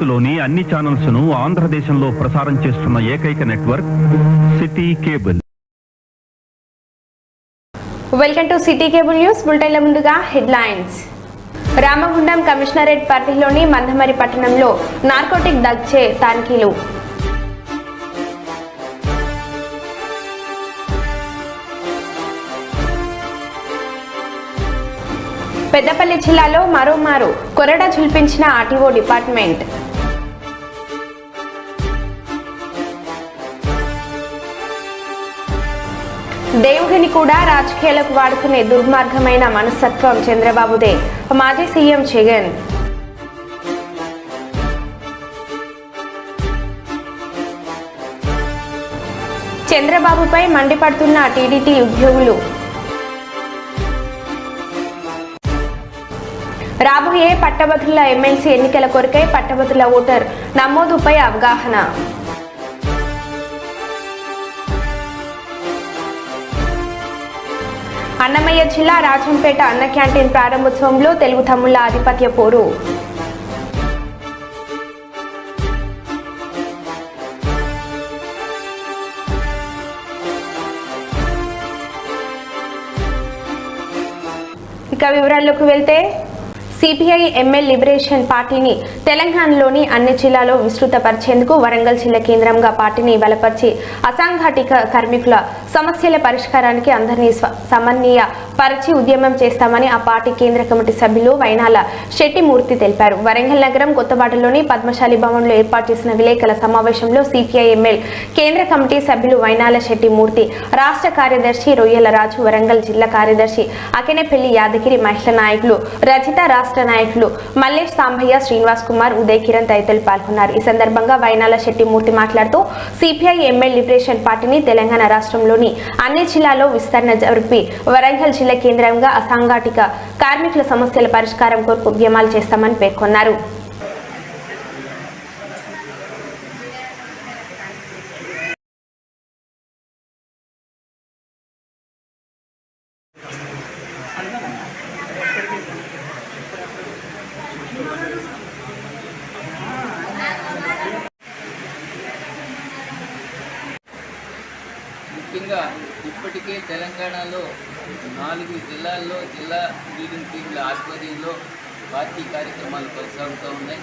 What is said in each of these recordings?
భారత్లోని అన్ని ఛానల్స్ ను ఆంధ్రదేశంలో ప్రసారం చేస్తున్న ఏకైక network city cable. Welcome to city cable news. బులెటిన్ల ముందుగా హెడ్లైన్స్. రామగుండం కమిషనరేట్ పరిధిలోని మందమరి పట్టణంలో నార్కోటిక్ దగ్చే తనిఖీలు. పెద్దపల్లి జిల్లాలో మరోమారు కొరడా ఝుల్పించిన ఆర్టీఓ డిపార్ట్మెంట్. దేవుడిని కూడా రాజకీయాలకు వాడుకునే దుర్మార్గమైన మనస్తత్వం చంద్రబాబుదే, మాజీ సీఎం జగన్. చంద్రబాబుపై మండిపడుతున్న టీడీటీ ఉద్యోగులు. రాబోయే పట్టభద్రుల ఎమ్మెల్సీ ఎన్నికల కొరకై పట్టభద్రుల ఓటర్ నమోదుపై అవగాహన. అన్నమయ్య జిల్లా రాజంపేట అన్న క్యాంటీన్ ప్రారంభోత్సవంలో తెలుగు తమ్ముళ్ల ఆధిపత్య పోరు. ఇక వివరాల్లోకి వెళ్తే సిపిఐ ఎంఎల్ లిబరేషన్ పార్టీని తెలంగాణలోని అన్ని జిల్లాల్లో విస్తృతపరిచేందుకు వరంగల్ జిల్లా కేంద్రంగా పార్టీని బలపరిచి అసంఘటిత కార్మికుల సమస్యల పరిష్కారానికి అందరినీ సమన్వయ పరిచి ఉద్యమం చేస్తామని ఆ పార్టీ కేంద్ర కమిటీ సభ్యులు వైనాల శెట్టిమూర్తి తెలిపారు. వరంగల్ నగరం కొత్తవాడలోని పద్మశాలి భవన్లో ఏర్పాటు చేసిన విలేకరుల సమావేశంలో సిపిఐ ఎంఎల్ కేంద్ర కమిటీ సభ్యులు వైనాల శెట్టిమూర్తి, రాష్ట్ర కార్యదర్శి రొయ్యల రాజు, వరంగల్ జిల్లా కార్యదర్శి అకెనపల్లి యాదగిరి, మహిళా నాయకులు రజిత, రాష్ట్ర నాయకులు మల్లేష్ సాంబయ్య, శ్రీనివాస్ కుమార్, ఉదయ్ కిరణ్ తదితరులు పాల్గొన్నారు. ఈ సందర్భంగా వైనాల శెట్టిమూర్తి మాట్లాడుతూ సిపిఐ ఎంఎల్ లిబరేషన్ పార్టీని తెలంగాణ రాష్ట్రంలోని అన్ని జిల్లాల్లో విస్తరణ జరిపి వరంగల్ జిల్లా కేంద్రంగా అసంఘటిత కార్మికుల సమస్యల పరిష్కారం కొరకు ఉద్యమాలు చేస్తామని పేర్కొన్నారు. ముఖ్యంగా ఇప్పటికే తెలంగాణలో 4 జిల్లాల్లో జిల్లా లీడింగ్ టీంల ఆధ్వర్యంలో పార్టీ కార్యక్రమాలు కొనసాగుతూ ఉన్నాయి.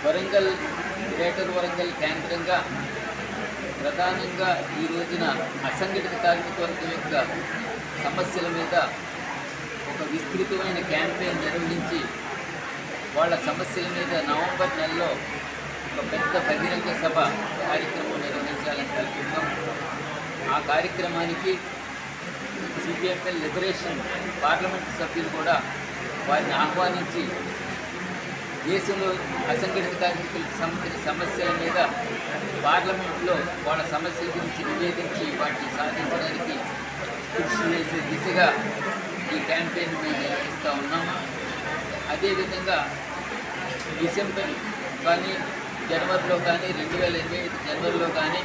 వరంగల్, గ్రేటర్ వరంగల్ కేంద్రంగా ప్రధానంగా ఈ రోజున అసంఘటిత కార్మిక వర్గం యొక్క సమస్యల మీద ఒక విస్తృతమైన క్యాంపెయిన్ నిర్వహించి వాళ్ళ సమస్యల మీద నవంబర్ నెలలో ఒక పెద్ద బహిరంగ సభ కార్యక్రమం నిర్వహించాలని కల్పించాం. ఆ కార్యక్రమానికి సిపిఎంఎల్ లిబరేషన్ పార్లమెంటు సభ్యులు కూడా వారిని ఆహ్వానించి దేశంలో అసంఘటిత కార్మికులకు సంబంధించిన సమస్యల మీద పార్లమెంట్లో వాళ్ళ సమస్యల గురించి నివేదించి వాటిని సాధించడానికి కృషి చేసే దిశగా ఈ క్యాంపెయిన్ మేము నిర్వహిస్తూ ఉన్నాము. అదేవిధంగా డిసెంబర్ కానీ జనవరిలో కానీ 2025 జనవరిలో కానీ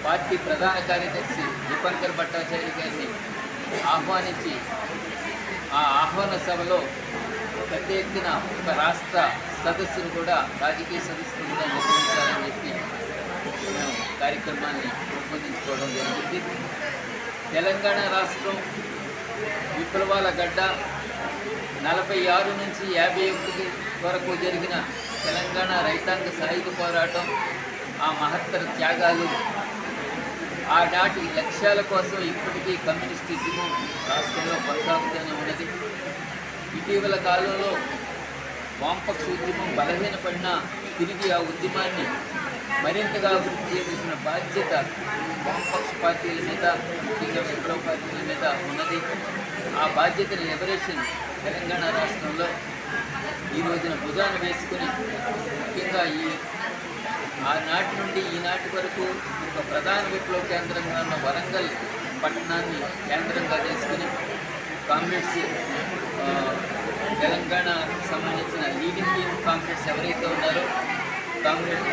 పార్టీ ప్రధాన కార్యదర్శి దీపంకర్ భట్టాచార్య గారిని ఆహ్వానించి ఆ ఆహ్వాన సభలో పెద్ద ఎత్తున ఒక రాష్ట్ర సదస్సును కూడా, రాజకీయ సదస్సును కూడా నిర్వహించాలని చెప్పి మేము కార్యక్రమాన్ని రూపొందించుకోవడం జరిగింది. తెలంగాణ రాష్ట్రం విప్లవాల గడ్డ, 46 నుంచి 51 వరకు జరిగిన తెలంగాణ రైతాంగ సాయుధ పోరాటం, ఆ మహత్తర త్యాగాలు, ఆనాటి లక్ష్యాల కోసం ఇప్పటికీ కమ్యూనిస్ట్ ఉద్యమం రాష్ట్రంలో కొనసాగుతూనే ఉన్నది. ఇటీవల కాలంలో వామపక్ష ఉద్యమం బలహీనపడినా తిరిగి ఆ ఉద్యమాన్ని మరింతగా అభివృద్ధి చేయాల్సిన బాధ్యత వామపక్ష పార్టీల మీద, ముఖ్యంగా విప్లవ పార్టీల మీద ఉన్నది. ఆ బాధ్యతను లిబరేషన్ తెలంగాణ రాష్ట్రంలో ఈ రోజున భుజాన వేసుకుని ముఖ్యంగా ఆనాటి నుండి ఈనాటి వరకు ఒక ప్రధాన విప్లవ కేంద్రంగా ఉన్న వరంగల్ పట్టణాన్ని కేంద్రంగా చేసుకుని కామ్రేడ్స్, తెలంగాణకు సంబంధించిన లీడింగ్ టీమ్ కామ్రేడ్స్ ఎవరైతే ఉన్నారో కామ్రేడ్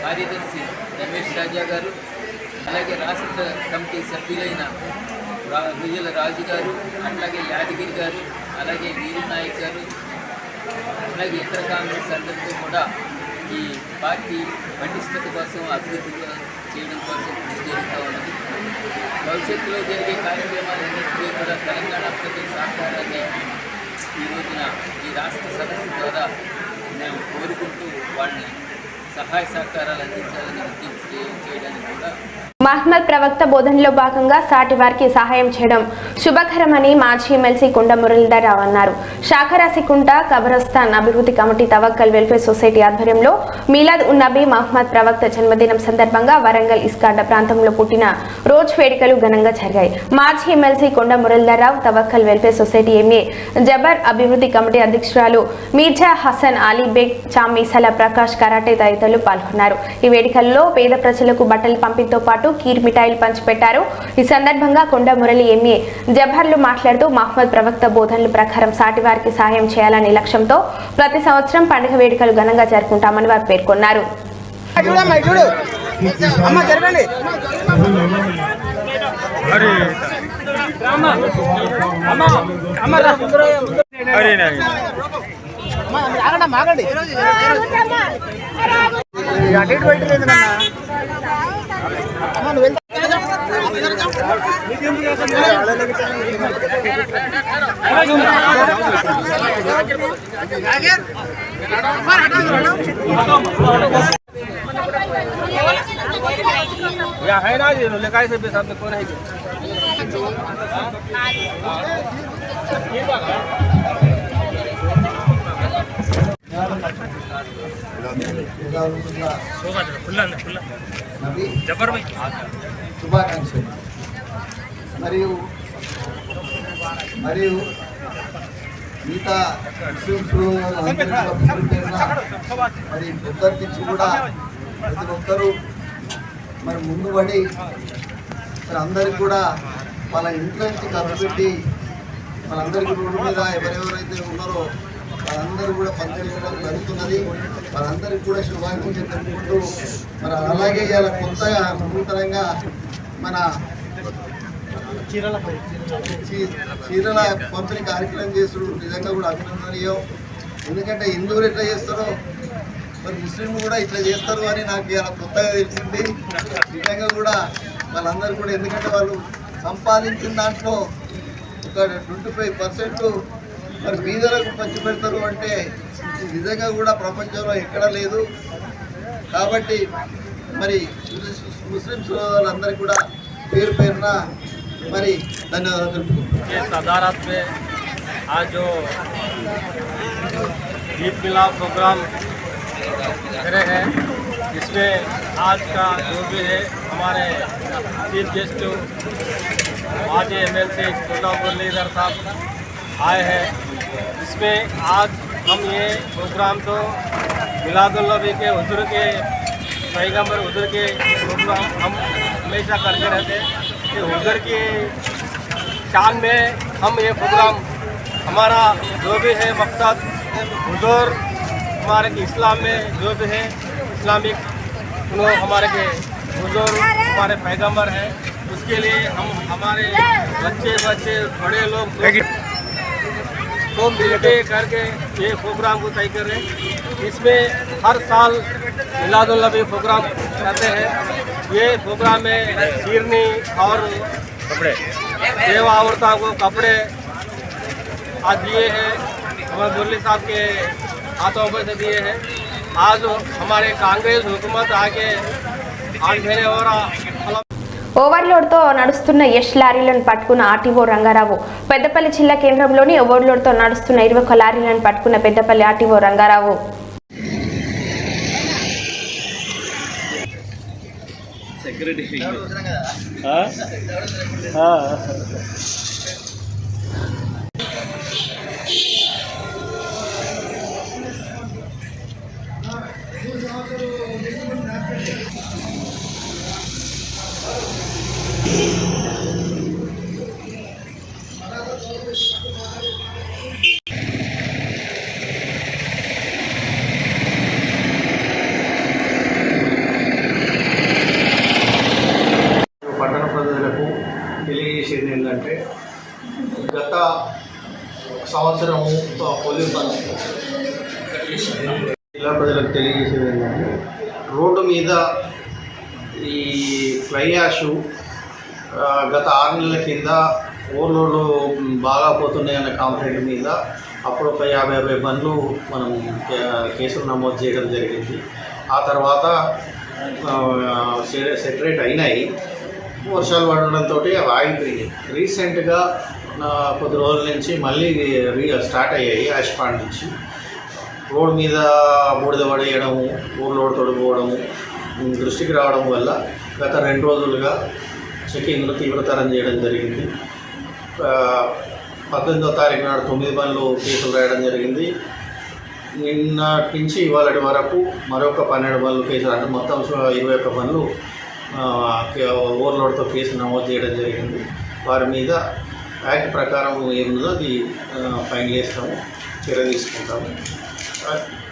కార్యదర్శి రమేష్ రాజా గారు, అలాగే రాష్ట్ర కమిటీ సభ్యులైన రొయ్యల రాజు గారు, అట్లాగే యాదగిరి గారు, అలాగే వీరు నాయక్ గారు, అలాగే ఇతర కాంగ్రెస్ అందరితో కూడా ఈ పార్టీ పటిష్టత కోసం అభివృద్ధి చేయడం కోసం కృషి జరుగుతూ ఉన్నది. భవిష్యత్తులో జరిగే కార్యక్రమాలన్నింటినీ కూడా తెలంగాణ ప్రజల సహకారాన్ని ఈ రోజున ఈ రాష్ట్ర సదస్సు ద్వారా మేము కోరుకుంటూ వాళ్ళని సహాయ సహకారాలు అందించాలని విజ్ఞప్తి చేయడానికి కూడా మహమ్మద్ ప్రవక్త బోధనలో భాగంగా సాటి వారికి సహాయం చేయడం శుభకరమని మాజీ ఎమ్మెల్సీ కుండ మురళీధరరావు అన్నారు. శాఖరాశికుంట కబరస్థాన్ అభివృద్ధి కమిటీ తవక్కల్ వెల్ఫేర్ సొసైటీ ఆధ్వర్యంలో మీలాద్ ఉన్ నబీ మహమ్మద్ ప్రవక్త జన్మదినం సందర్భంగా వరంగల్ ఇస్కాండ ప్రాంతంలో పుట్టిన రోజు వేడుకలు ఘనంగా జరిగాయి. మాజీ MLC Kunda Muralidhara Rao, Tawakkal welfare society MA Jabbar అభివృద్ధి కమిటీ అధ్యక్షురాలు మీర్జా హసన్ అలీ బేగ్, చామీసల ప్రకాష్ కరాటే తదితరులు పాల్గొన్నారు. ఈ వేడుకల్లో పేద ప్రజలకు బట్టలు పంపిణీతో పాటు కీర్ మిఠాయిలు పంచిపెట్టారు. ఈ సందర్భంగా కొండ మురళి ఎంఏ జబర్లు మాట్లాడుతూ మహమ్మద్ ప్రవక్త బోధనల ప్రకారం సాటి వారికి సహాయం చేయాలనే లక్ష్యంతో ప్రతి సంవత్సరం పండుగ వేడుకలు ఘనంగా జరుపుకుంటామని వారు పేర్కొన్నారు. है ना जी लिखाई से साथ में कौन है శుభాకాంక్షలు మరియు మిగతా మరి ఉత్తర్కించి కూడా ప్రతి ఒక్కరూ మరి ముందు పడి మరి అందరికి కూడా వాళ్ళ ఇంట్లో నుంచి ఖర్చు పెట్టి వాళ్ళందరికీ రోడ్డు మీద ఎవరెవరైతే ఉన్నారో వాళ్ళందరూ కూడా పనిచేయడం జరుగుతున్నది. వాళ్ళందరికీ కూడా శుభాకాంక్షలు తెలుపుకుంటూ మరి అలాగే ఇలా కొత్తగా నూతనంగా మన చీరల పంపిణీ కార్యక్రమం చేస్తుడు నిజంగా కూడా అభినందనీయం. ఎందుకంటే హిందువులు ఎట్లా చేస్తారో మరి ముస్లింలు కూడా ఇట్లా చేస్తారు అని నాకు ఇలా కొత్తగా తెలిసింది. నిజంగా కూడా వాళ్ళందరూ కూడా ఎందుకంటే వాళ్ళు సంపాదించిన దాంట్లో ఒక 25% మరి బీదలకు పంచి పెడతారు అంటే నిజంగా కూడా ప్రపంచంలో ఎక్కడా లేదు. కాబట్టి మరి ముస్లిం సోదరులందరికీ కూడా పేరు పేరున మరి ధన్యవాదాలు తెలుపుకుంటున్నాను. सदारत में आज जो ईद मिलाद प्रोग्राम करे हैं, इसमें आज का जो भी है हमारे चीफ गेस्ट माजी एमएलसी कुंडा मुरलीधर साहब आए हैं. इसमें आज हम ये प्रोग्राम तो मिलादुल नबी के हुजूर के पैगंबर हुजूर के प्रोग्राम हम हमेशा करते रहते हैं कि हुजूर की शान में हम ये प्रोग्राम हमारा जो भी है मकसद हुजूर हमारे के इस्लाम में जो भी है इस्लामिक हमारे के हुजूर हमारे पैगंबर हैं, उसके लिए हम हमारे बच्चे बड़े लोग तो मिलके करके ये प्रोग्राम को तय कर रहे हैं. इसमें हर साल मिलादुल नबी प्रोग्राम करते हैं. ये प्रोग्राम में शीरनी और कपड़े देवा औरतों को कपड़े आज दिए हैं, हमारे मुरली साहब के हाथों पर से दिए हैं. आज हमारे कांग्रेस हुकूमत आके 8 महीने हो रहा. ఓవర్లోడ్తో నడుస్తున్న యష్ లారీలను పట్టుకున్న ఆర్టీఓ రంగారావు. పెద్దపల్లి జిల్లా కేంద్రంలోని ఓవర్లోడ్తో నడుస్తున్న 21 లారీలను పట్టుకున్న పెద్దపల్లి ఆర్టీఓ రంగారావు. పట్టణ ప్రజలకు తెలియజేసేది ఏంటంటే గత సంవత్సరము పోలీసు జిల్లా ప్రజలకు తెలియజేసేది ఏంటంటే రోడ్డు మీద ఈ ఫ్లై యాష్ గత 6 నెలల కింద ఓవర్లోడ్లు బాగా పోతున్నాయన్న కంప్లైంట్ మీద అప్పుడు ఒక 50 బండ్లు మనం కేసులు నమోదు చేయడం జరిగింది. ఆ తర్వాత సెటరేట్ అయినాయి. వర్షాలు పడడంతో అవి ఆగిపోయినాయి. రీసెంట్గా కొద్ది రోజుల నుంచి మళ్ళీ స్టార్ట్ అయ్యాయి. యాష్పాండ్ నుంచి రోడ్డు మీద బూడిద పడేయడము, ఊర్లోడు తొడిపోవడము దృష్టికి రావడం వల్ల గత 2 రోజులుగా చెకింగ్ను తీవ్రతరం చేయడం జరిగింది. 18వ తారీఖు నాడు 9 బండ్లు కేసులు రాయడం జరిగింది. నిన్నటి నుంచి ఇవాళ వరకు మరొక 12 బండ్లు కేసులు, అంటే మొత్తం 21 బండ్లు ఓవర్లోడ్తో కేసు నమోదు చేయడం జరిగింది. వారి మీద యాక్ట్ ప్రకారం ఏముందో అది ఫైన్ చేస్తాము, చర్య తీసుకుంటాము.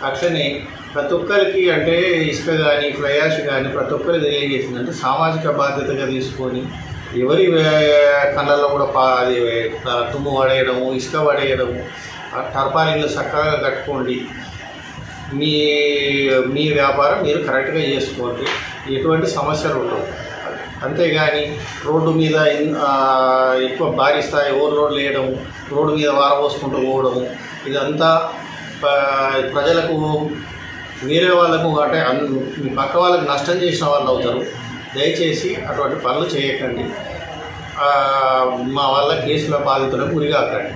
అట్లనే ప్రతి ఒక్కరికి అంటే ఇసుక కానీ ఫ్లై యాష్ కానీ ప్రతి ఒక్కరికి తెలియజేసిందంటే సామాజిక బాధ్యతగా తీసుకొని ఎవరి కళ్ళల్లో కూడా అది తుమ్ము పడేయడము, ఇసుక పడేయడము, టర్పాలిన్లు చక్కగా కట్టుకోండి. మీ వ్యాపారం మీరు కరెక్ట్గా చేసుకోండి, ఎటువంటి సమస్యలు ఉండవు. అంతేగాని రోడ్డు మీద ఎక్కువ భారీ స్థాయి ఓవర్లోడ్ వేయడం, రోడ్డు మీద వారపోసుకుంటూ పోవడము, ఇదంతా ప్రజలకు వేరే వాళ్ళకు అంటే మీ పక్క వాళ్ళకి నష్టం చేసిన వాళ్ళు అవుతారు. దయచేసి అటువంటి పనులు చేయకండి. మా వాళ్ళ కేసుల బాధితులకు గురికాకండి.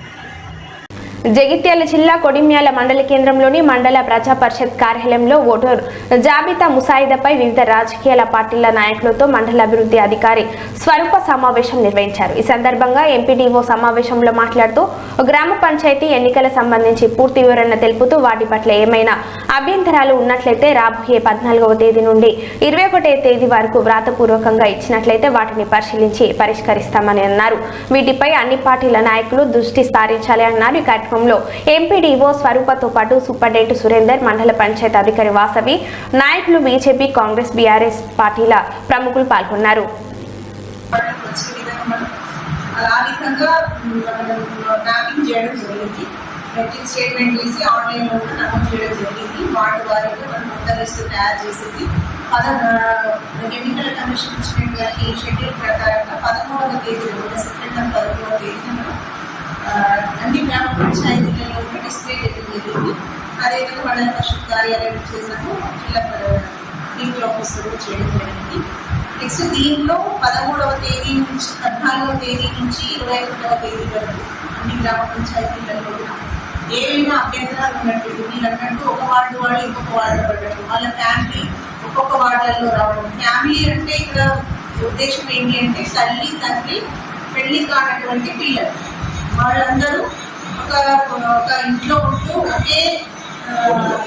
జగిత్యాల జిల్లా కొడిమ్యాల మండల కేంద్రంలోని మండల ప్రజా పరిషత్ కార్యాలయంలో ఓటర్ జాబితా ముసాయిదాపై వివిధ రాజకీయాల పార్టీల నాయకులతో మండల అభివృద్ధి అధికారి స్వరూప సమావేశం నిర్వహించారు. ఈ సందర్భంగా ఎంపీడీఓ సమావేశంలో మాట్లాడుతూ గ్రామ పంచాయతీ ఎన్నికల సంబంధించి పూర్తి వివరణ తెలుపుతూ వాటి పట్ల ఏమైనా అభ్యంతరాలు ఉన్నట్లయితే రాబోయే 14వ తేదీ నుండి 21వ తేదీ వరకు వ్రాతపూర్వకంగా ఇచ్చినట్లయితే వాటిని పరిశీలించి పరిష్కరిస్తామని అన్నారు. వీటిపై అన్ని పార్టీల నాయకులు దృష్టి సారించాలి అన్నారు. ఈ కార్యక్రమంలో ఎంపీడీఓ స్వరూపతో పాటు సూపరింటెండెంట్ సురేందర్, మండల పంచాయతీ అధికారి వాసవి, నాయకులు బీజేపీ, కాంగ్రెస్, బీఆర్ఎస్ పార్టీల ప్రముఖులు పాల్గొన్నారు. మెట్రిక్ స్టేట్మెంట్ చేసి ఆన్లైన్లో కూడా నమోదు చేయడం జరిగింది. వాటి ద్వారా మనం మొత్తం లిస్టు తయారు చేసేసి ఎన్నికల కమిషన్ ఇచ్చినటువంటి షెడ్యూల్ ప్రకారంగా 11వ తేదీ సెప్టెంబర్ 11వ తేదీన అన్ని గ్రామ పంచాయతీలలో కూడా డిస్ప్లే చేయడం జరిగింది. అదేవిధంగా మండల పరిషత్ కార్యాలయం చేసాము, జిల్లా దీంట్లో ఆఫీసులు చేయడం జరిగింది. నెక్స్ట్ దీంట్లో 13వ తేదీ నుంచి 14వ తేదీ నుంచి 21వ తేదీ వరకు అన్ని గ్రామ పంచాయతీలలో ఏవైనా అభ్యంతరాలు ఉన్నట్టు మీరు అన్నట్టు ఒక వార్డు వాళ్ళు ఇంకొక వార్డు పడ్డట్టు, వాళ్ళ ఫ్యామిలీ ఒక్కొక్క వార్డులలో రావడం. ఫ్యామిలీ అంటే ఇక్కడ ఉద్దేశం ఏంటి అంటే తల్లి, తండ్రి, పెళ్లి కానటువంటి పిల్లలు వాళ్ళందరూ ఒక ఇంట్లో ఉంటూ ఒకే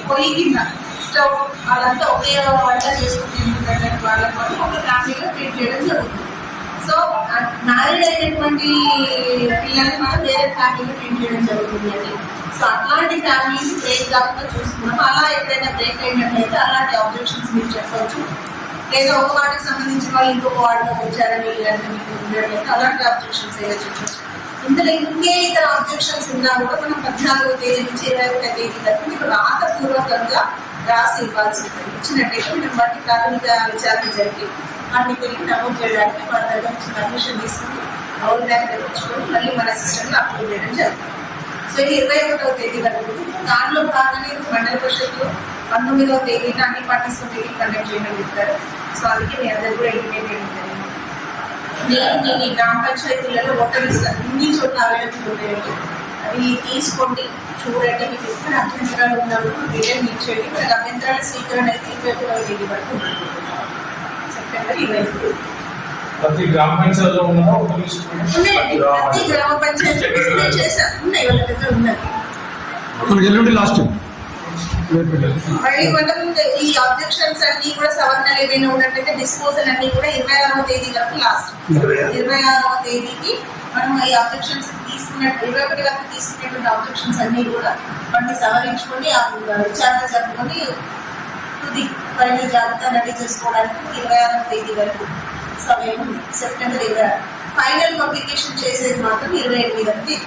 పొయ్యి కింద స్టవ్ వాళ్ళంతా ఒకే వంట చేసుకుని తింటున్నటువంటి వాళ్ళ ఒక ఫ్యామిలీలో ట్రీట్ చేయడం జరుగుతుంది. సో మ్యారీడ్ అయినటువంటి పిల్లల్ని మనం వేరే ఫ్యామిలీలో ట్రీట్ చేయడం జరుగుతుంది అని. సో అట్లాంటి ఫ్యామిలీస్ బ్రేక్ కాకుండా చూసుకున్నాం. అలా ఎప్పుడైనా బ్రేక్ అయినట్లయితే అలాంటి ఆబ్జెక్షన్స్ మీరు చెప్పవచ్చు. లేదా ఒక వాటికి సంబంధించిన వాళ్ళు ఇంకొక వార్డులోకి వచ్చారని మీకు అలాంటి ఆబ్జెక్షన్స్ వేయచ్చు. ఇందులో ఇంకే ఇతర ఆబ్జెక్షన్స్ ఉన్నా కూడా మనం 14వ తేదీ నుంచి 21వ తేదీ వరకు మీకు రాతపూర్వకంగా రాసి ఇవ్వాల్సి ఉంటుంది. ఇచ్చినట్టయితే మనం వాటి ప్రాథమిక విచారణ జరిగి వాటిని తిరిగి నమోదు చేయడానికి మన దగ్గర నుంచి పర్మిషన్ తీసుకుని అవుట్ బ్యాంక్ తెప్పించుకొని మళ్ళీ మన సిస్టమ్లో అప్లోడ్ చేయడం జరుగుతుంది. సో ఇది 21వ తేదీ వరకు. దాంట్లో భాగంగా మండల పరిషత్లో 19వ తేదీన అన్ని పార్టీస్తో మీటింగ్ కండక్ట్ చేయడం చెప్తారు. సో అందుకే మీ అందరూ కూడా ఇంటిమేట్ చేయడం జరిగింది. మీ గ్రామ పంచాయతీలలో ఓటర్ లిస్ట్ అన్ని చోట్ల అవైలబుల్ ఉంటాయండి. అవి తీసుకోండి, చూడండి. మీకు ఎక్కడ అభ్యంతరాలు ఉన్నప్పుడు మీరే ఇచ్చేయండి. మనకు అభ్యంతరాల స్వీకరణ అయితే 21వ తేదీ వరకు సెప్టెంబర్ 22. ప్రతి గ్రామ పంచాయతీలో ఉన్నాయండి. ప్రతి గ్రామ పంచాయతీ చేశారు, ఉన్నాయి, వాళ్ళ దగ్గర ఉన్నాయి. ఎల్లుండి లాస్ట్ మళ్ళీ మనం ఈ ఆబ్జెక్షన్స్ అన్ని కూడా సవరణలు ఏమైనా ఉన్నట్టయితే డిస్పోజల్ అన్ని కూడా 26వ తేదీ వరకు లాస్ట్. 26వ తేదీకి మనం ఈ ఆబ్జెక్షన్స్ తీసుకున్నట్టు 21 వరకు తీసుకునేటువంటి ఆబ్జెక్షన్స్ అన్ని కూడా వాటిని సవరించుకొని విచారణ జరుపుకొని తుది ఫైనల్ జాబితా రెడీ చేసుకోవడానికి 26వ తేదీ వరకు సమయం ఉంది. సెప్టెంబర్ 26 ఫైనల్ పబ్లికేషన్ చేసేది మాత్రం 28వ తేదీ.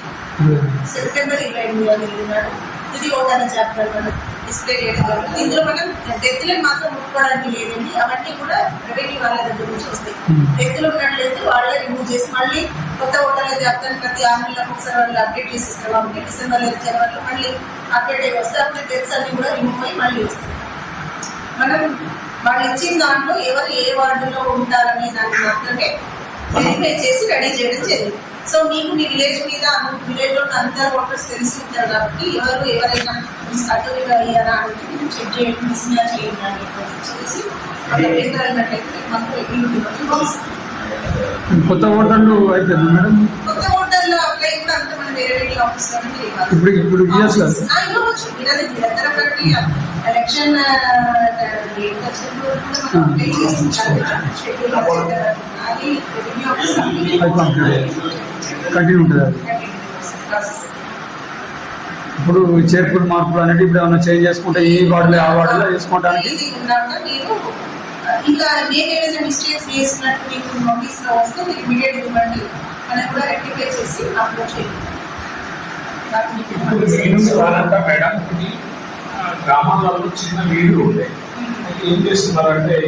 సెప్టెంబర్ 28వ తేదీ నాడు తుది ఓటాల జాబితా డిస్ప్లే చేయడం జరుగుతుంది. ఇందులో మనం డెత్లను మాత్రం ముట్టుకోవడానికి లేదండి, అవన్నీ కూడా రెవెన్యూ వాళ్ళ దగ్గర నుంచి వస్తాయి. డెత్లు ఉన్నట్లయితే వాళ్ళే రిమూవ్ చేసి మళ్ళీ కొత్త ఓటర్లు చెప్తాను, ప్రతి 6 నెలలకు ఒకసారి వాళ్ళు అప్డేట్ చేసి ఇస్తారు. కాబట్టి డిసెంబర్ లేదా జనవరిలో మళ్ళీ అప్డేట్ అయ్యి వస్తే అప్పుడు డెత్స్ అన్ని కూడా రిమూవ్ అయ్యి మళ్ళీ వస్తాయి. మనం వాళ్ళు ఇచ్చిన దాంట్లో ఎవరు ఏ వార్డులో ఉంటారనే దాన్ని మాత్రమే వెరిఫై చేసి రెడీ చేయడం జరిగింది. సో మీకు మీ విలేజ్ మీద విలేజ్లో అందరు ఓటర్స్ తెలిసి ఉంటారు కాబట్టి ఎవరైనా సర్టిఫికేట్ అయ్యారా అంటే మీరు చెక్ చేయండి, మిస్మ్యాచ్ చేయండి అని చేసి ఎదురైనట్లయితే మాకు కొత్త ఓటర్లు అయితే మేడం, కొత్త ఓటర్లు అప్లై కూడా అంత మన వేరే వేరే ఆఫీస్లో ఇప్పుడు ఇవ్వచ్చు. మీరది నిరంతర ప్రక్రియ. ఎలక్షన్ డేట్ వచ్చినప్పుడు కూడా మనం అప్లై చేస్తుంటారు. షెడ్యూల్ అది రెవెన్యూ ఆఫీస్ కంటిన్యూ ఉంటుంది. ఇప్పుడు చేర్పులు మార్పులు అనేది ఇప్పుడు ఏమైనా చేంజ్ చేసుకుంటే ఈ వార్డులో ఆ వార్డులో చేసుకోవడానికి మీరు ఇంకా నేను ఏదైనా మిస్టేక్స్ చేసినట్టు మీకు నోటీస్లో వస్తే మీరు ఇమీడియట్ ఇవ్వండి, మనం కూడా రెక్టిఫై చేసి అప్లోడ్ చేయండి. మేడం ఇది గ్రామాలలో చిన్న వీధులు ఉంటాయి, ఏం చేస్తున్నారంటే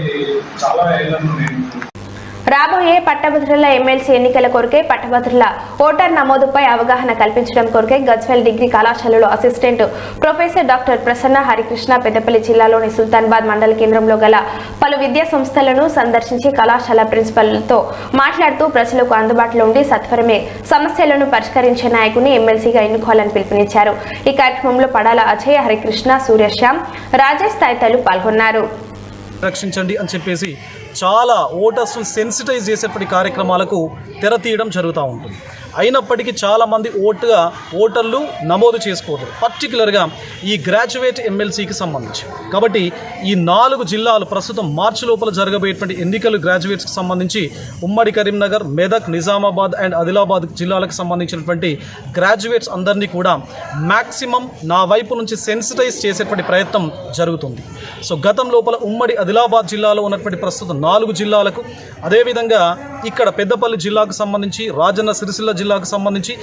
చాలా ఏళ్ళను నేను రాబోయే పట్టభద్రుల ఎమ్మెల్సీ ఎన్నికల కొరకే పట్టభద్రుల ఓటర్ నమోదుపై అవగాహన కల్పించడం కొరకే గజ్వేల్ డిగ్రీ కళాశాలలో assistant professor doctor Prasanna Harikrishna Peddapalli జిల్లాలోని సుల్తానాబాద్ మండల కేంద్రంలో గల పలు విద్యా సంస్థలను సందర్శించి కళాశాల ప్రిన్సిపల్తో మాట్లాడుతూ ప్రజలకు అందుబాటులో ఉండి సత్వరమే సమస్యలను పరిష్కరించే నాయకుని ఎమ్మెల్సీగా ఎన్నుకోవాలని పిలుపునిచ్చారు. ఈ కార్యక్రమంలో పడాల అజయ్, హరికృష్ణ, సూర్యశ్యామ్, రాజేష్ తదితరులు పాల్గొన్నారు. రక్షించండి అని చెప్పేసి చాలా ఓటర్స్ను సెన్సిటైజ్ చేసేటువంటి కార్యక్రమాలకు తెర తీయడం జరుగుతూ ఉంటుంది. అయినప్పటికీ చాలామంది ఓటర్లు నమోదు చేసుకోరు, పర్టికులర్గా ఈ గ్రాడ్యుయేట్ ఎమ్మెల్సీకి సంబంధించి. కాబట్టి ఈ 4 జిల్లాలు ప్రస్తుతం మార్చి లోపల జరగబోయేటువంటి ఎన్నికలు గ్రాడ్యుయేట్స్కి సంబంధించి ఉమ్మడి కరీంనగర్, మెదక్, నిజామాబాద్ అండ్ ఆదిలాబాద్ జిల్లాలకు సంబంధించినటువంటి గ్రాడ్యుయేట్స్ అందరినీ కూడా మ్యాక్సిమం నా వైపు నుంచి సెన్సిటైజ్ చేసేటువంటి ప్రయత్నం జరుగుతుంది. సో గతం లోపల ఉమ్మడి ఆదిలాబాద్ జిల్లాలో ఉన్నటువంటి ప్రస్తుతం 4 జిల్లాలకు, అదేవిధంగా ఇక్కడ పెద్దపల్లి జిల్లాకు సంబంధించి, రాజన్న సిరిసిల్ల జిల్లాకు సంబంధించి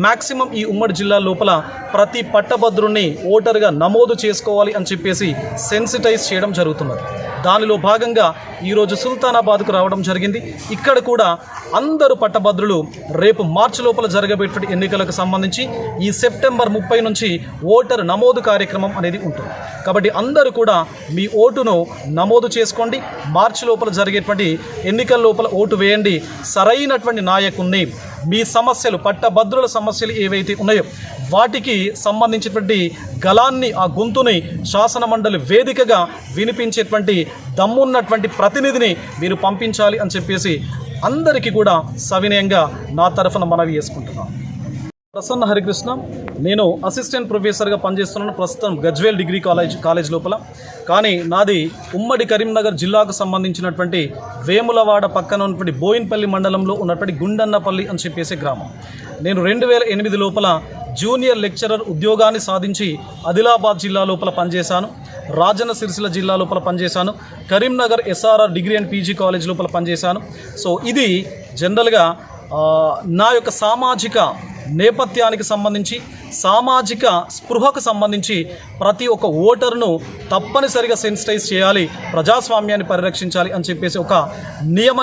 మ్యాక్సిమం ఈ ఉమ్మడి జిల్లా లోపల ప్రతి పట్టభద్రుణ్ణి ఓటర్గా నమోదు చేసుకోవాలి అని చెప్పేసి సెన్సిటైజ్ చేయడం జరుగుతున్నది. దానిలో భాగంగా ఈరోజు సుల్తానాబాద్కు రావడం జరిగింది. ఇక్కడ కూడా అందరూ పట్టభద్రులు రేపు మార్చి లోపల జరగబోయేటువంటి ఎన్నికలకు సంబంధించి ఈ సెప్టెంబర్ 30 నుంచి ఓటర్ నమోదు కార్యక్రమం అనేది ఉంటుంది. కాబట్టి అందరూ కూడా మీ ఓటును నమోదు చేసుకోండి. మార్చి లోపల జరిగేటువంటి ఎన్నికల లోపల ఓటు వేయండి. సరైనటువంటి నాయకుణ్ణి, మీ సమస్యలు, పట్టభద్రుల సమస్యలు ఏవైతే ఉన్నాయో వాటికి సంబంధించినటువంటి గళాన్ని, ఆ గొంతుని శాసన మండలి వేదికగా వినిపించేటువంటి దమ్మున్నటువంటి ప్రతినిధిని మీరు పంపించాలి అని చెప్పేసి అందరికీ కూడా సవినయంగా నా తరఫున మనవి చేసుకుంటున్నాను. ప్రసన్న హరికృష్ణ, నేను అసిస్టెంట్ ప్రొఫెసర్గా పనిచేస్తున్నాను ప్రస్తుతం గజ్వేల్ డిగ్రీ కాలేజ్ లోపల. కానీ నాది ఉమ్మడి కరీంనగర్ జిల్లాకు సంబంధించినటువంటి వేములవాడ పక్కన ఉన్నటువంటి బోయిన్పల్లి మండలంలో ఉన్నటువంటి గుండన్నపల్లి అని చెప్పేసి గ్రామం. నేను 2008 లోపల జూనియర్ లెక్చరర్ ఉద్యోగాన్ని సాధించి ఆదిలాబాద్ జిల్లా లోపల పనిచేశాను, రాజన్న సిరిసిల్ల జిల్లా లోపల పనిచేశాను, Karimnagar SRR degree and PG college లోపల పనిచేశాను. సో ఇది జనరల్గా నా యొక్క సామాజిక నేపథ్యానికి సంబంధించి, సామాజిక స్పృహకు సంబంధించి ప్రతి ఒక్క ఓటర్ను తప్పనిసరిగా సెన్సిటైజ్ చేయాలి, ప్రజాస్వామ్యాన్ని పరిరక్షించాలి అని చెప్పేసి ఒక నియమ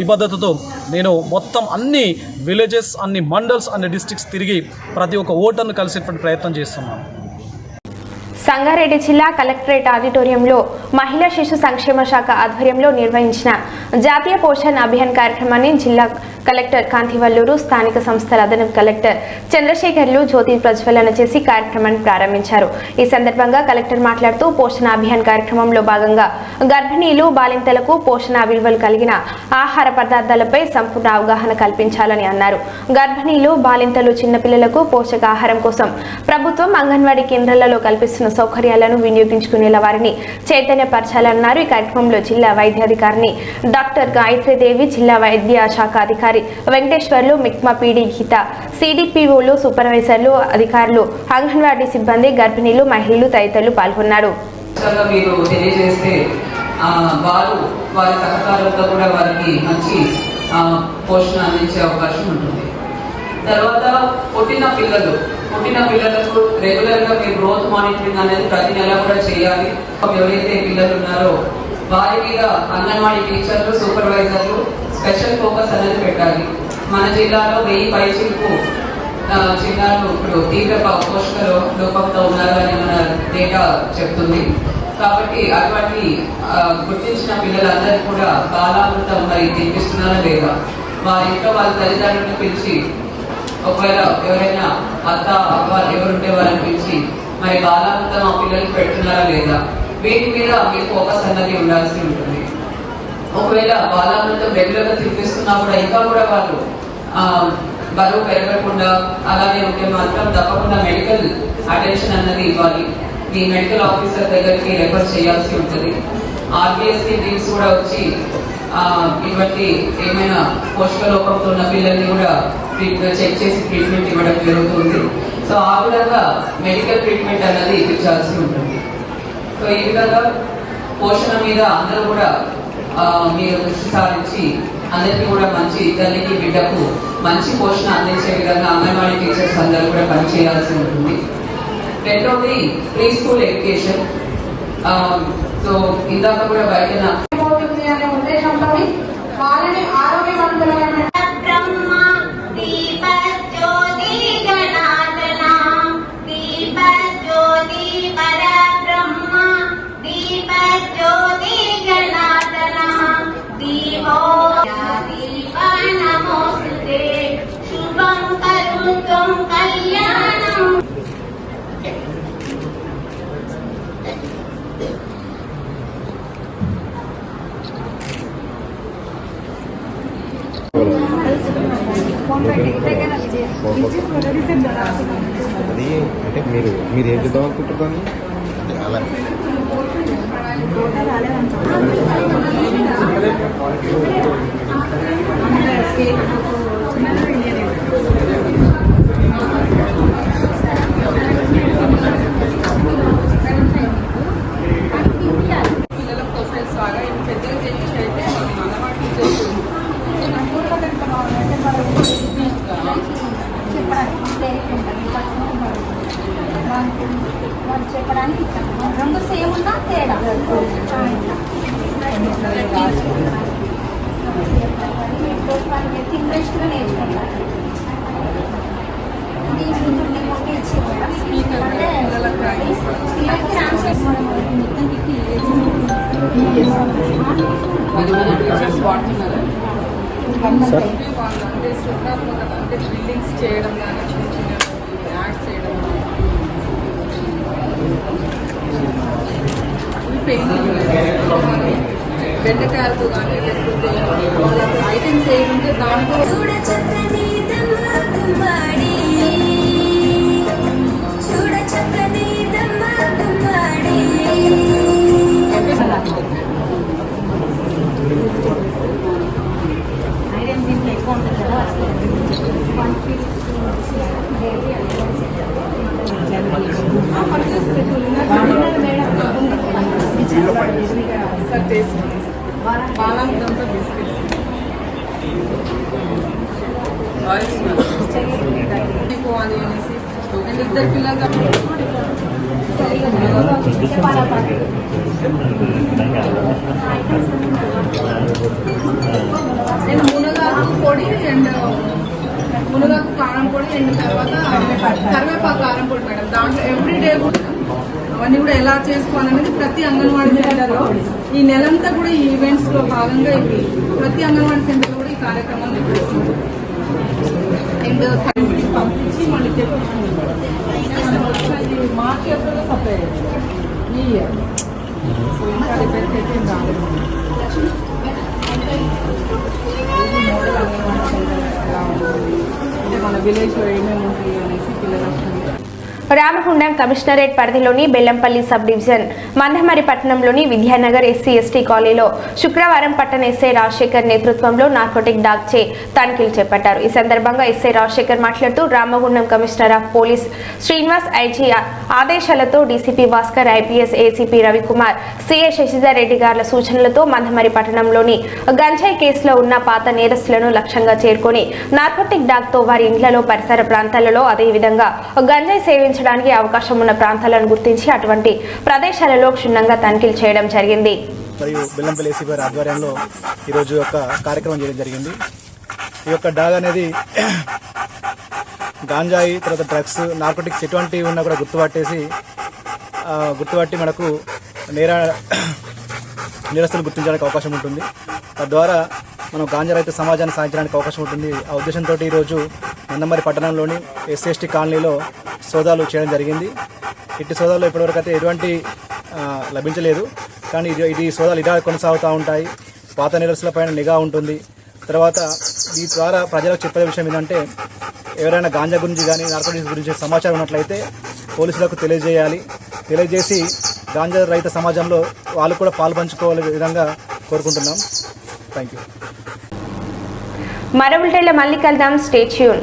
నిబద్ధతతో నేను మొత్తం అన్ని విలేజెస్, అన్ని మండల్స్, అన్ని డిస్ట్రిక్ట్స్ తిరిగి ప్రతి ఒక్క ఓటర్ను కలిసేటువంటి ప్రయత్నం చేస్తున్నాను. సంగారెడ్డి జిల్లా కలెక్టరేట్ ఆడిటోరియంలో మహిళా శిశు సంక్షేమ శాఖ ఆధ్వర్యంలో నిర్వహించిన జాతీయ పోషణ్ అభియాన్ కార్యక్రమాన్ని జిల్లా కలెక్టర్ కాంతివల్లూరు, స్థానిక సంస్థల అదనపు కలెక్టర్ చంద్రశేఖర్లు జ్యోతి ప్రజ్వలన చేసి కార్యక్రమాన్ని ప్రారంభించారు. ఈ సందర్భంగా కలెక్టర్ మాట్లాడుతూ పోషణ అభియాన్ కార్యక్రమంలో భాగంగా గర్భిణీలు, బాలింతలకు పోషణ విలువలు కలిగిన ఆహార పదార్థాలపై సంపూర్ణ అవగాహన కల్పించాలని అన్నారు. గర్భిణీలు, బాలింతలు, చిన్నపిల్లలకు పోషకాహారం కోసం ప్రభుత్వం అంగన్వాడీ కేంద్రాలలో కల్పిస్తున్న సౌకర్యాలను వినియోగించుకునేలా వారిని చైతన్యపరచాలన్నారు. ఈ కార్యక్రమంలో జిల్లా వైద్యాధికారిని డాక్టర్ గాయత్రీదేవి, జిల్లా వైద్య శాఖ అధికారి వెంకటేశ్వర్లు, మిక్మా పీడీ గీత, సిడిపిఓలు, సూపర్వైజర్లు, అధికారులు, అంగన్వాడీ సిబ్బంది, గర్భిణీలు, మహిళలు తదితరులు పాల్గొన్నారు. మీరు తెలియజేస్తే వారి సహకారంతో కూడా వారికి మంచి పోషణ అందించే అవకాశం ఉంటుంది. తర్వాత పుట్టిన పిల్లలకు రెగ్యులర్గా మీరు గ్రోత్ మానిటరింగ్ అనేది ప్రతి నెల కూడా చేయాలి. ఎవరైతే పిల్లలు ఉన్నారో వారి మీద అంగన్వాడీ టీచర్లు, సూపర్వైజర్లు స్పెషల్ ఫోకస్ అనేది పెట్టాలి. మన జిల్లాలో 1000 పైచిలకు చిన్నారులు ఇప్పుడు తీవ్ర పోషక లోపంతో ఉన్నారు అని మన డేటా చెప్తుంది. కాబట్టి అటువంటి గుర్తించిన పిల్లలందరూ కూడా బాలామృతం మరి తినిపిస్తున్నారా లేదా, వారి ఇంట్లో వాళ్ళ తల్లిదండ్రులను పిలిచి, ఒకవేళ ఎవరైనా అత్త అవ్వ ఎవరుంటే వాళ్ళని పిలిచి మరి బాలామృతం ఆ పిల్లలకి పెడుతున్నారా లేదా, వీటి మీద మీరు ఫోకస్ అన్నది ఉండాల్సి ఉంటుంది. ఒకవేళ బాలామృతం రెగ్యులర్ గా తినిపిస్తున్నా కూడా ఇంకా కూడా వాళ్ళు బరువు పెరగకుండా అలాగే ఉంటే మాత్రం తప్పకుండా మెడికల్ అటెన్షన్ అన్నది ఇవ్వాలి. మీ మెడికల్ ఆఫీసర్ దగ్గరికి రెఫర్ చేయాల్సి ఉంటుంది. ఆర్బిఎస్కి టీమ్స్ కూడా వచ్చి ఇటువంటి ఏమైనా పోషక లోపంతో ఉన్న పిల్లల్ని కూడా చెక్ చేసి ట్రీట్మెంట్ ఇవ్వడం జరుగుతుంది. సో ఆ విధంగా మెడికల్ ట్రీట్మెంట్ అన్నది ఇప్పించాల్సి ఉంటుంది. సో ఈ విధంగా పోషణ మీద అందరూ కూడా మీరు దృష్టి సారించి అందరికీ కూడా మంచి తల్లికి బిడ్డకు మంచి పోషణ అందించే విధంగా అంగన్వాడీ టీచర్స్ అందరూ కూడా పనిచేయాల్సి ఉంటుంది. రెండవది ప్రీ స్కూల్ ఎడ్యుకేషన్. సో ఇందాక కూడా బయట అనే ఉద్దేశంతో వాళ్ళని ఆరోగ్యవంతులైన శుభం కరుత్వం కళ్యాణం. అది అంటే మీరు ఏం చేద్దాం అనుకుంటున్నాను అలా పిల్లల ప్రొఫైల్స్ బాగా పెద్దగా చేసి అయితే అలవాటు చెప్పడానికి రెండు సేమ్ ఉన్నా తేడా ఇంట్రెస్ట్గా నేర్చుకుంటారు. అంటే బిల్డింగ్స్ చేయడం కానీ చిన్న చిన్న యాడ్స్ చేయడం, బెండకాయలతో కానీ లేకపోతే ఐటమ్స్ ఏముంటే దాంట్లో బాలాంతంతో బిస్కెట్స్ పోవాలి అనేసి ఇద్దరు పిల్లలు నేను మునగాకు పొడి అండ్ మునగాకు కారం పొడి అండ్ తర్వాత కరివేపాకు కారం పొడి మేడం. దాంట్లో ఎవ్రీడే కూడా అవన్నీ కూడా ఎలా చేసుకోవాలనేది ప్రతి అంగన్వాడీ సెంటర్లో ఈ నెలంతా కూడా ఈ ఈవెంట్స్ లో భాగంగా ఇవి ప్రతి అంగన్వాడీ సెంటర్లో కూడా ఈ కార్యక్రమాలు నిర్వహిస్తుంది. అండ్ పంపించి మళ్ళీ మార్చి ఏప్రిల్లో సప్లై ఈ ఇయర్. సో ఇంకా రిపేర్కి అయితే రాలేదు. మోడల్ అంగన్వాడీ సెంటర్ ఎలా ఉంటుంది అంటే మన విలేజ్లో ఏమేమి ఉంటాయి అనేసి పిల్లలు రామగుండం కమిషనరేట్ పరిధిలోని బెల్లంపల్లి సబ్ డివిజన్ మందమరి పట్టణంలోని విద్యానగర్ ఎస్సీ ఎస్టీ కాలనీలో శుక్రవారం పట్టణ ఎస్ఐ రాజశేఖర్ నేతృత్వంలో నార్కోటిక్ డాగ్ చే తనిఖీలు చేపట్టారు. ఈ సందర్భంగా ఎస్ఐ రాజశేఖర్ మాట్లాడుతూ Ramagundam commissioner of police Srinivas IG ఆదేశాలతో DCP Bhaskar, IPS ACP Ravikumar, CI Sasidhar Reddy గార్ల సూచనలతో మందమరి పట్టణంలోని గంజాయి కేసులో ఉన్న పాత నేరస్తులను లక్ష్యంగా చేరుకొని నార్కోటిక్ డాగ్ తో వారి ఇండ్లలో, పరిసర ప్రాంతాలలో, అదేవిధంగా గంజాయి సేవించడానికి అవకాశం ఉన్న ప్రాంతాలను గుర్తించి అటువంటి ప్రదేశాలలో క్షుణ్ణంగా తనిఖీలు చేయడం జరిగింది. మరియు బెల్లంపల్లి ఏసీ గారి ఆధ్వర్యంలో ఈరోజు ఒక కార్యక్రమం చేయడం జరిగింది. ఈ యొక్క డాగ్ అనేది గాంజాయి, తర్వాత డ్రగ్స్, నార్కోటిక్స్ ఎటువంటివి ఉన్నా కూడా గుర్తుపట్టి మనకు నేరస్తులు గుర్తించడానికి అవకాశం ఉంటుంది. తద్వారా మనం గాంజా రహిత సమాజాన్ని సాధించడానికి అవకాశం ఉంటుంది. ఆ ఉద్దేశంతో ఈరోజు మందమరి పట్టణంలోని ఎస్సీ కాలనీలో సోదాలు చేయడం జరిగింది. ఇట్టి సోదాల్లో ఇప్పటివరకు అయితే ఎటువంటి లభించలేదు. కానీ ఇది సోదాలు ఇలా కొనసాగుతూ ఉంటాయి. పాత నేరస్తులపైన నిఘా ఉంటుంది. తర్వాత ఈ ద్వారా ప్రజలకు చెప్పే విషయం ఏంటంటే, ఎవరైనా గాంజా గురించి కానీ నార్కోటిక్స్ గురించి సమాచారం ఉన్నట్లయితే పోలీసులకు తెలియజేసి గాంజా రహిత సమాజంలో వాళ్ళు కూడా పాల్పంచుకోవాలనే విధంగా కోరుకుంటున్నాం. Thank you. మరో బులెటిన్లో మళ్ళీ కలుద్దాం. Stay tune.